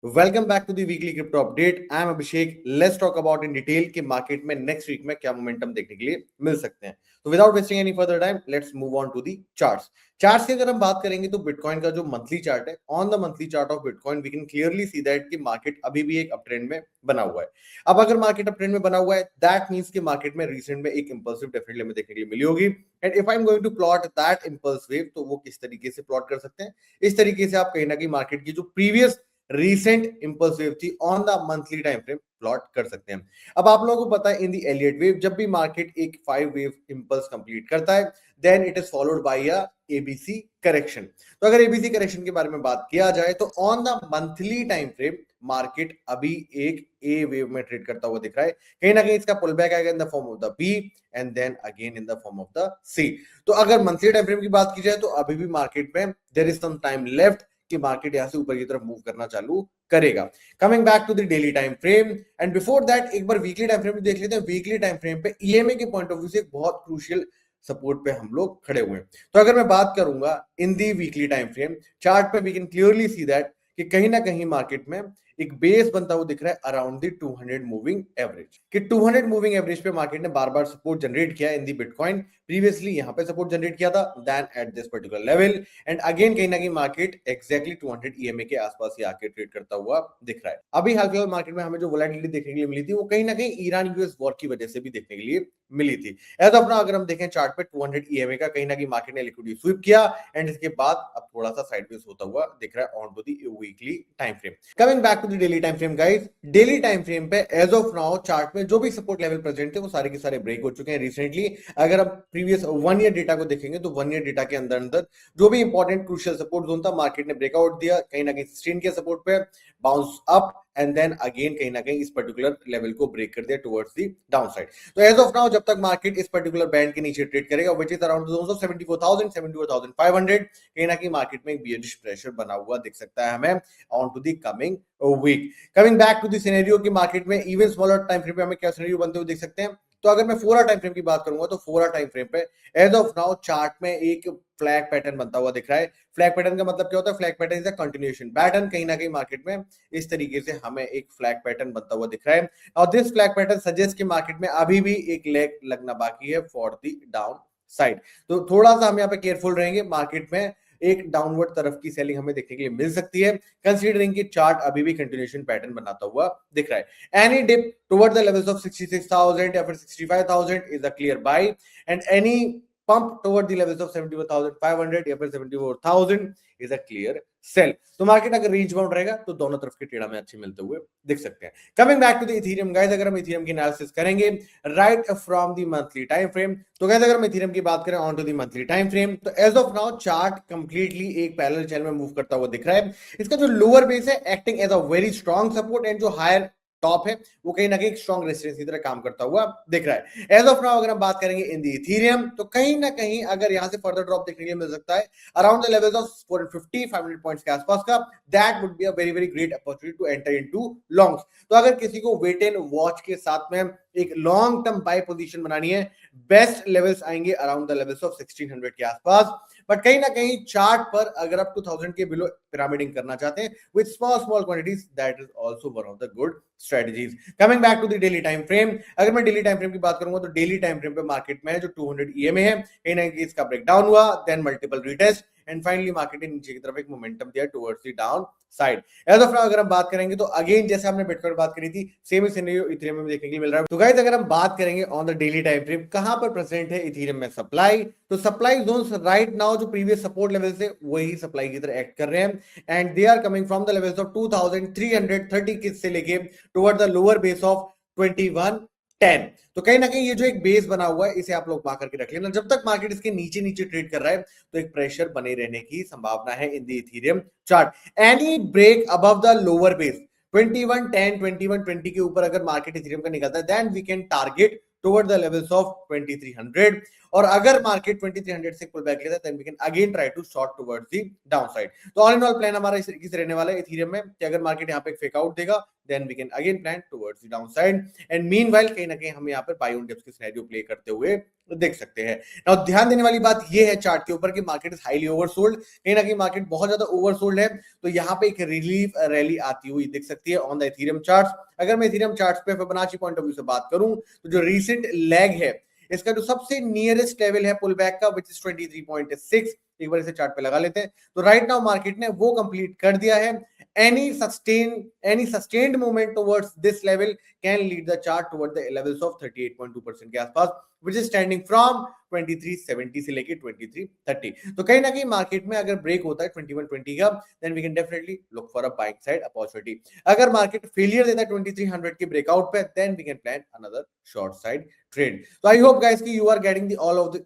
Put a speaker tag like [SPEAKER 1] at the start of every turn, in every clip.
[SPEAKER 1] Welcome back to the weekly crypto update. I am Abhishek. Let's talk about in detail कि market में next week में क्या momentum देखने के लिए मिल सकते हैं। तो without wasting any further time let's move on to the charts की अगर हम बात करेंगे तो बिटकॉइन का जो मंथली चार्ट है, on the monthly chart of bitcoin we can clearly see that कि मार्केट अभी भी एक अप ट्रेंड में बना हुआ है। अब अगर मार्केट अप ट्रेंड में बना हुआ है दैट मींस कि मार्केट में रिसेंट में एक इंपल्सिव डेफिनेटली हमें देखने के लिए मिली होगी। And if I am going to plot that impulse wave तो वो किस तरीके से प्लॉट कर सकते हैं, इस तरीके से आप कहीं ना कहीं मार्केट की जो प्रीवियस रीसेंट इंपल्स वेव थी on the monthly time frame plot कर सकते हैं। अब आप लोगों को पता है इन द एलियट वेव जब भी मार्केट एक 5 वेव इंपल्स कंप्लीट करता है then it is followed by a ABC correction. तो अगर एबीसी करेक्शन के बारे में बात किया जाए तो on the monthly time frame market अभी एक ए वेव में ट्रेड करता हुआ दिख रहा है। कहीं ना कहीं इसका पुल बैक आएगा in the form of the B and then again in the form of the C. तो अगर मंथली टाइम फ्रेम की बात की जाए तो अभी भी मार्केट में there is some time left कि मार्केट यहां से ऊपर की तरफ मूव करना चालू करेगा। Coming back to the daily time frame and before that एक बार वीकली टाइम फ्रेम देख लेते हैं। वीकली टाइम फ्रेम पे ईएमए के पॉइंट ऑफ व्यू से एक बहुत क्रूशियल सपोर्ट पे हम लोग खड़े हुए हैं। तो अगर मैं बात करूंगा in the weekly time frame chart पे we can clearly see that कि कहीं ना कहीं मार्केट में एक बेस बनता हुआ दिख रहा है अराउंड द 200 मूविंग एवरेज कि 200 मूविंग एवरेज पे मार्केट ने बार बार सपोर्ट जनरेट किया इन दी बिटकॉइन। प्रीवियसली यहां पे सपोर्ट जनरेट किया था then at this particular level and again कहीं ना कहीं मार्केट एक्जैक्टली 200 ईएमए के आसपास ही आके ट्रेड करता हुआ दिख रहा है। अभी हाल फिलहाल मार्केट में हमें जो वोलेटिलिटी देखने के लिए मिली थी वो कहीं ना कहीं ईरान यूएस वॉर की वजह से भी देखने के लिए मिली थी। एज ऑफ नाउ अगर हम देखें चार्ट पे 200 ईएमए का कहीं ना कहीं मार्केट ने लिक्विडिटी स्वीप किया एंड इसके बाद अब थोड़ा सा साइडवेज होता हुआ दिख रहा है on to the weekly time frame. Coming back to the daily time frame guys, daily time frame पे एज ऑफ नाउ चार्ट में जो भी सपोर्ट लेवल प्रेजेंट थे वो सारे के सारे ब्रेक हो चुके हैं रिसेंटली। अगर आप प्रीवियस 1 ईयर डेटा को देखेंगे तो 1 ईयर डेटा के अंदर अंदर जो भी इंपॉर्टेंट क्रूशियल सपोर्ट जोन था मार्केट ने ब्रेकआउट दिया कहीं ना कहीं 16 के सपोर्ट पे bounce up and then again कहीं ना कहीं इस पर्टिकुलर लेवल को ब्रेक कर दिया टुवर्ड्स द डाउन साइड। तो एज ऑफ नाउ जब तक मार्केट इस पर्टिकुलर बैंड के नीचे ट्रेड करेगा which is around zones of 74,000 74,500 कहीं ना कहीं मार्केट में एक बियरिश प्रेशर बना हुआ दिख सकता है हमें on to the coming week. Coming back to the scenario की मार्केट में इवन स्मॉलर टाइम फ्रेम पे हमें क्या सिनेरियो बनते हुए देख सकते हैं। तो अगर मैं 4 टाइम फ्रेम की बात करूंगा तो 4 टाइम फ्रेम पे एज ऑफ नाउ चार्ट में एक फ्लैग पैटर्न बनता हुआ दिख रहा है। फ्लैग पैटर्न का मतलब क्या होता है? Flag pattern is a continuation pattern. कहीं ना कहीं मार्केट में इस तरीके से हमें एक फ्लैग पैटर्न बनता हुआ दिख रहा है और दिस फ्लैग पैटर्न सजेस्ट कि मार्केट में अभी भी एक लेग लगना बाकी है फॉर द डाउन साइड। तो थोड़ा सा हम यहाँ पे केयरफुल रहेंगे। मार्केट में एक डाउनवर्ड तरफ की सेलिंग हमें देखने के लिए मिल सकती है कंसीडरिंग कि चार्ट अभी भी कंटिन्यूएशन पैटर्न बनाता हुआ दिख रहा है। Any dip toward the levels of 66,000 या फिर 65,000 is a clear buy and any pump toward the levels of 71,500 या फिर 74,000 is a clear sell। तो मार्केट अगर रेंज बाउंड रहेगा तो दोनों तरफ के ट्रेड में अच्छे मिलते हुए दिख सकते हैं। Coming back to the Ethereum guys, अगर हम इथेरियम की एनालिसिस करेंगे right from the monthly time frame तो गाइस अगर हम इथेरियम की बात करें on to the monthly time frame तो as of now chart completely एक पैरेलल चैनल में मूव करता हुआ दिख रहा है। इसका जो लोअर बेस है acting as a very strong support and जो हायर टॉप है वो कहीं ना कहीं स्ट्रॉन्ग रेजिस्टेंस की तरह काम करता हुआ दिख रहा है। एज ऑफ नाउ अगर हम बात करेंगे इन दी इथेरियम तो कहीं ना कहीं अगर यहां से फर्दर ड्रॉप देखने के लिए मिल सकता है around the levels of 450 500 points के आसपास का that would be a very very great opportunity to enter into longs. तो अगर किसी को वेट एंड वॉच के साथ में एक लॉन्ग टर्म बाय पोजीशन बनानी है बेस्ट लेवल्स आएंगे अराउंड द लेवल्स ऑफ 1600 के आसपास। बट कहीं ना कहीं चार्ट पर अगर आप 2000 के बिलो पिरामिडिंग करना चाहते हैं with small small quantities that is also one of the good strategies. Coming back to the daily time frame, अगर मैं डेली टाइम फ्रेम की बात करूंगा तो डेली टाइम फ्रेम पे मार्केट में जो 200 ईएमए है कहीं ना कहीं इसका ब्रेकडाउन हुआ then multiple retest and finally market ने नीचे की तरफ एक मोमेंटम दिया towards the down side. As of now अगर हम बात करेंगे तो अगेन जैसे हमने बिटकॉइन बात करी थी सेम सिनेरियो इथेरियम में देखने के लिए मिल रहा है। तो गाइस अगर हम बात करेंगे on the daily time frame कहां पर प्रेजेंट है इथेरियम में सप्लाई, तो सप्लाई जोन्स राइट नाउ जो प्रीवियस सपोर्ट लेवल से वही सप्लाई की तरह एक्ट कर रहे हैं and they are coming from the levels of 2330 से लेके toward the lower base of 2110। तो कहीं ना कहीं ये जो एक बेस बना हुआ है इसे आप लोग पा करके रख लेना। जब तक मार्केट इसके नीचे नीचे ट्रेड कर रहा है तो एक प्रेशर बने रहने की संभावना है in the Ethereum chart. Any break above the lower base 2110 2120 के ऊपर अगर मार्केट इथेरियम का निकलता है then we can target toward the levels of 2300 और अगर मार्केट 2300 से पुल बैक लेता है then we can again try to short towards the down side. तो ऑल इन ऑल प्लान हमारा इस तरीके से रहने वाला है इथेरियम में कि अगर मार्केट यहां पे एक फेक आउट देगा then we can again plan towards the downside and meanwhile कहीं ना कहीं हम यहाँ पर बाय ऑन डिप्स की सिनेरियो प्ले करते हुए देख सकते हैं। नाउ ध्यान देने वाली बात ये है चार्ट के ऊपर कि मार्केट इज हाईली ओवरसोल्ड, कहीं ना कहीं मार्केट बहुत ज्यादा ओवरसोल्ड है, तो यहाँ पे एक रिलीफ रैली आती हुई दिख सकती है ऑन द इथेरियम चार्ट्स। अगर मैं इथेरियम चार्ट्स पे फिबोनाची पॉइंट ऑफ व्यू से बात करूं तो जो रीसेंट लेग है इसका जो सबसे नियरेस्ट लेवल है पुल बैक का विच इज 23.6, एक बार इसे चार्ट पे लगा लेते हैं तो राइट नाउ मार्केट ने वो कंप्लीट कर दिया है। any sustained movement towards this level can lead the chart toward the levels of 38.2% के आसपास which is standing from 2370 से लेके 2330। तो कहीं ना कहीं मार्केट में अगर ब्रेक होता है 2120 का then we can definitely look for a buying side opportunity। अगर मार्केट फेलियर देता है 2300 के ब्रेकआउट पे then we can plan another short side trade। तो आई होप गाइस कि you are getting the all of the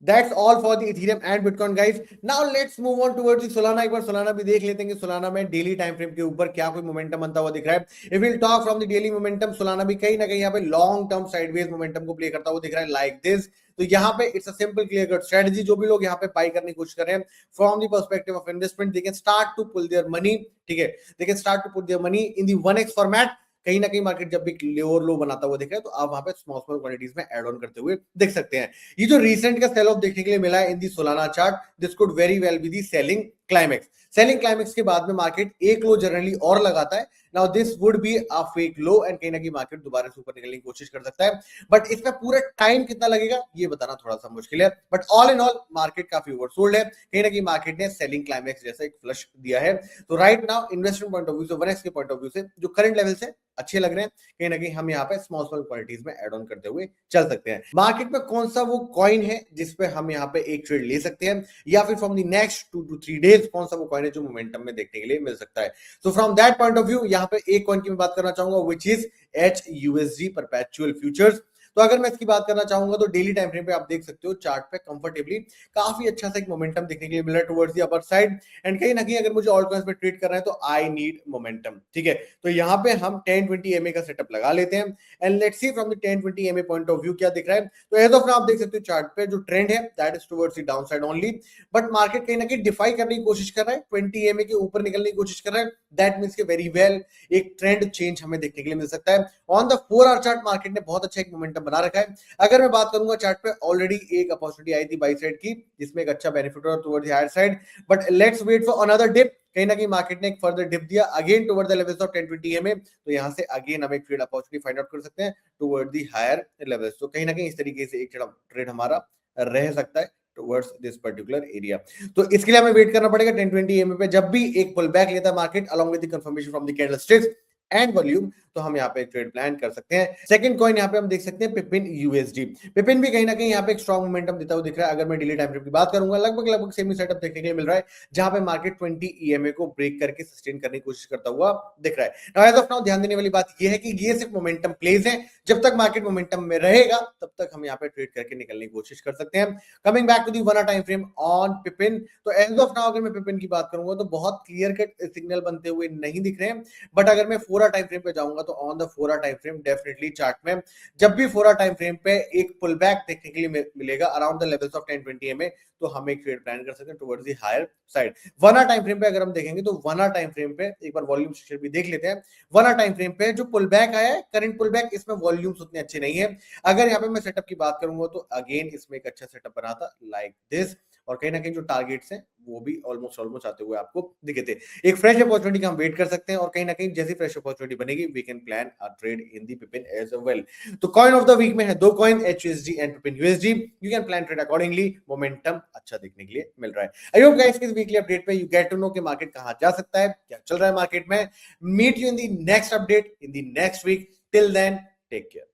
[SPEAKER 1] That's all for the Ethereum and Bitcoin guys. Now let's move on towards the Solana। एक बार Solana भी देख लेते हैं कि Solana में daily time frame के ऊपर क्या कोई मोमेंटम बनता हुआ दिख रहा है। If we'll talk from the daily momentum, Solana भी कहीं ना कहीं यहाँ पे लॉन्ग टर्म साइडवेज मोमेंटम को प्ले करता हुआ दिख रहा है लाइक दिस। तो यहाँ पे it's a simple clear cut strategy. जो भी लोग यहाँ पे बाई करने की कोशिश कर रहे हैं from the perspective of investment they can start to pull their money, ठीक है, they can start to put their money in the 1x format. कहीं ना कहीं मार्केट जब भी लोअर लो बनाता हुआ दिख रहा है तो आप वहां पे स्मॉल स्मॉल क्वांटिटीज में ऐड ऑन करते हुए देख सकते हैं। ये जो रिसेंट का सेल ऑफ देखने के लिए मिला है in the Solana chart, this could very well be the selling climax. Selling climax के बाद में मार्केट एक लो जनरली और लगाता है। Now this would be a fake low and कहीं ना कहीं मार्केट दोबारा से ऊपर निकलने की कोशिश कर सकता है, बट इसमें पूरा टाइम कितना लगेगा ये बताना थोड़ा सा मुश्किल है। But all in all market काफी ओवरसोल्ड है, कहीं ना कहीं मार्केट ने सेलिंग क्लाइमेक्स जैसा एक फ्लश दिया है। तो right now investment point of view से 1x के पॉइंट ऑफ व्यू से जो करंट लेवल से अच्छे लग रहे हैं, कहीं ना कहीं हम यहाँ पे स्मॉल स्मॉल क्वांटिटीज में ऐड ऑन करते हुए चल सकते हैं। मार्केट में कौन सा वो कॉइन है जिसपे हम यहाँ पे एक ट्रेड ले सकते हैं, या फिर from the next 2 to 3 days कौन सा वो कॉइन है जो मोमेंटम में देखने के लिए मिल सकता है। तो from that point of view यहाँ पे एक कॉइन की मैं बात करना चाहूंगा which is HUSD perpetual futures. तो अगर मैं इसकी बात करना चाहूंगा तो डेली टाइम फ्रेम पे आप देख सकते हो चार्ट पे कंफर्टेबली काफी अच्छा सा एक मोमेंटम देखने के लिए मिल रहा है towards the upper side. And कहीं ना कहीं अगर मुझे ऑल्ट कॉइंस पे ट्रेड करना है तो आई नीड मोमेंटम, ठीक है। तो यहाँ पे हम 10-20 EMA का सेटअप लगा लेते हैं and let's see from the 10-20 EMA point of view क्या दिख रहा है। तो एज ऑफ नाउ आप देख सकते हो चार्ट पे जो ट्रेंड है that is towards the down side only, but market कहीं ना कहीं डिफाई करने की कोशिश कर रहा है, 20 EMA के ऊपर निकलने की कोशिश कर रहा है। दैट मींस के वेरी वेल एक ट्रेंड चेंज हमें देखने के लिए मिल सकता है। On the 4 our chart market ने बहुत अच्छा एक मोमेंटम बना रखा है। अगर मैं बात करूंगा चार्ट पे ऑलरेडी एक अपॉर्चुनिटी आई थी बाई साइड की जिसमें एक अच्छा बेनिफिट हुआ towards the higher side, but let's wait for another dip. कहीं ना कहीं मार्केट ने एक फर्दर डिप दिया again toward the levels of 10-20 EMA, तो यहां से अगेन हम एक ट्रेड अपॉर्चुनिटी फाइंड आउट कर सकते हैं टुवर्ड द हायर लेवल्स। तो कहीं ना कहीं इस तरीके से एक ट्रेड हमारा रह सकता है टुवर्ड्स दिस पर्टिकुलर एरिया। तो इसके लिए हमें वेट करना पड़ेगा 10-20 EMA पे। जब भी एक पुल बैक लेता है market along with the confirmation from the candlesticks and volume, तो हम यहाँ पे ट्रेड प्लान कर सकते हैं। सेकंड कॉइन यहाँ पे हम देख सकते हैं पिपिन USD। पिपिन भी कहीं ना कहीं यहाँ पे एक स्ट्रॉन्ग मोमेंटम देता हुआ दिख रहा है। अगर मैं डेली टाइम फ्रेम की बात करूंगा लगभग सेमी सेटअप देखने के लिए मिल रहा है जहां पे मार्केट 20 EMA को ब्रेक करके सस्टेन करने की कोशिश करता हुआ दिख रहा है। नाउ एज ऑफ नाउ ध्यान देने वाली बात यह है कि ये सिर्फ मोमेंटम प्लेज है, जब तक मार्केट मोमेंटम में रहेगा तब तक हम यहाँ पे ट्रेड करके निकलने की कोशिश कर सकते हैं। Coming back to the 1 hour time frame on Pipin, तो एज ऑफ नाउ अगर मैं पिपिन की बात करूंगा तो बहुत क्लियर कट सिग्नल बनते हुए नहीं दिख रहे हैं, बट अगर मैं 4 आवर टाइम फ्रेम पे जाऊंगा तो on the 4 hour time frame definitely chart में जब भी 4 आवर टाइम फ्रेम पे एक पुल बैक देखने के लिए मिलेगा around the levels of 10-20 EMA, तो हम एक ट्रेड प्लान कर सकते हैं towards the higher side. 1 hour time frame पे अगर हम देखेंगे तो 1 आवर टाइम फ्रेम पे एक बार वॉल्यूम स्ट्रक्चर भी देख लेते हैं। 1 आवर टाइम फ्रेम पे जो पुल बैक आया है करंट पुल बैक, इसमें वॉल्यूम्स उतने अच्छे नहीं है। अगर यहाँ पे मैं सेटअप की बात करूंगा तो अगेन इसमें एक अच्छा सेटअप बना था लाइक दिस, और कहीं ना कहीं जो टारगेट्स हैं वो भी ऑलमोस्ट आते हुए आपको दिखे थे। एक फ्रेश अपॉर्चुनिटी का हम वेट कर सकते हैं और कहीं ना कहीं जैसी फ्रेश अपॉर्चुनिटी बनेगी we can plan a trade in the Pipin as well. तो कॉइन ऑफ द वीक में है 2 coin HUSD and Pipin USD। You can plan trade accordingly, momentum अच्छा देखने के लिए मिल रहा है। आई होप गाइस इस वीकली अपडेट पे यू गेट टू नो कि मार्केट कहां जा सकता है, क्या चल रहा है मार्केट में। Meet you in the next update in the next week. Till then take care.